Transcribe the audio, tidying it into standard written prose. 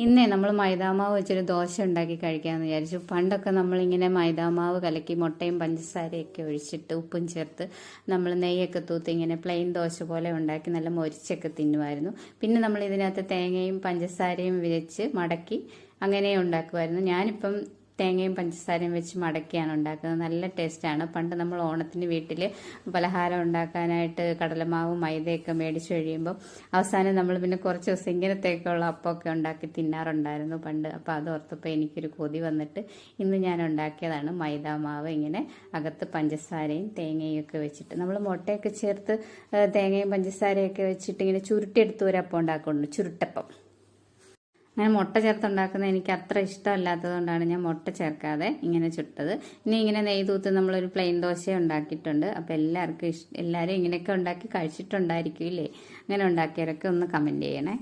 ഇന്നേ നമ്മൾ മൈദാമാവ് വെച്ചൊരു ദോശ ഉണ്ടാക്കി കഴിക്കാമെന്ന് വിചാരിച്ചു. പണ്ടൊക്കെ നമ്മളിങ്ങനെ മൈദാമാവ് കലക്കി മുട്ടയും പഞ്ചസാരയൊക്കെ ഒഴിച്ചിട്ട് ഉപ്പും ചേർത്ത് നമ്മൾ നെയ്യൊക്കെ തൂത്ത് ഇങ്ങനെ പ്ലെയിൻ ദോശ പോലെ ഉണ്ടാക്കി നല്ല മൊരിച്ചൊക്കെ തിന്നുമായിരുന്നു. പിന്നെ നമ്മൾ ഇതിനകത്ത് തേങ്ങയും പഞ്ചസാരയും വെച്ച് മടക്കി അങ്ങനെ ഉണ്ടാക്കുമായിരുന്നു. ഞാനിപ്പം തേങ്ങയും പഞ്ചസാരയും വെച്ച് മടക്കിയാണ് ഉണ്ടാക്കുന്നത്. നല്ല ടേസ്റ്റാണ്. പണ്ട് നമ്മൾ ഓണത്തിന് വീട്ടിൽ പലഹാരം ഉണ്ടാക്കാനായിട്ട് കടലമാവും മൈദയൊക്കെ മേടിച്ച് കഴിയുമ്പോൾ അവസാനം നമ്മൾ പിന്നെ കുറച്ച് ദിവസം ഇങ്ങനത്തേക്കുള്ള അപ്പമൊക്കെ ഉണ്ടാക്കി തിന്നാറുണ്ടായിരുന്നു പണ്ട്. അപ്പോൾ അത് ഓർത്തപ്പോൾ എനിക്കൊരു കൊതി വന്നിട്ട് ഇന്ന് ഞാൻ ഉണ്ടാക്കിയതാണ് മൈദാമാവ്. ഇങ്ങനെ അകത്ത് പഞ്ചസാരയും തേങ്ങയും ഒക്കെ വെച്ചിട്ട് നമ്മൾ മുട്ടയൊക്കെ ചേർത്ത് തേങ്ങയും പഞ്ചസാരയൊക്കെ വെച്ചിട്ട് ഇങ്ങനെ ചുരുട്ടിയെടുത്ത് ഒരു അപ്പം ഉണ്ടാക്കുന്നുണ്ട്, ചുരുട്ടപ്പം. അങ്ങനെ മുട്ട ചേർത്തുണ്ടാക്കുന്നത് എനിക്ക് അത്ര ഇഷ്ടമല്ലാത്തത് കൊണ്ടാണ് ഞാൻ മുട്ട ചേർക്കാതെ ഇങ്ങനെ ചുട്ടത്. ഇനി ഇങ്ങനെ നെയ്യ് തൂത്ത് നമ്മളൊരു പ്ലെയിൻ ദോശ ഉണ്ടാക്കിയിട്ടുണ്ട്. അപ്പോൾ എല്ലാവരും ഇങ്ങനെയൊക്കെ ഉണ്ടാക്കി കഴിച്ചിട്ടുണ്ടായിരിക്കും ഇല്ലേ? അങ്ങനെ ഉണ്ടാക്കിയവരൊക്കെ ഒന്ന് കമൻറ്റ് ചെയ്യണേ.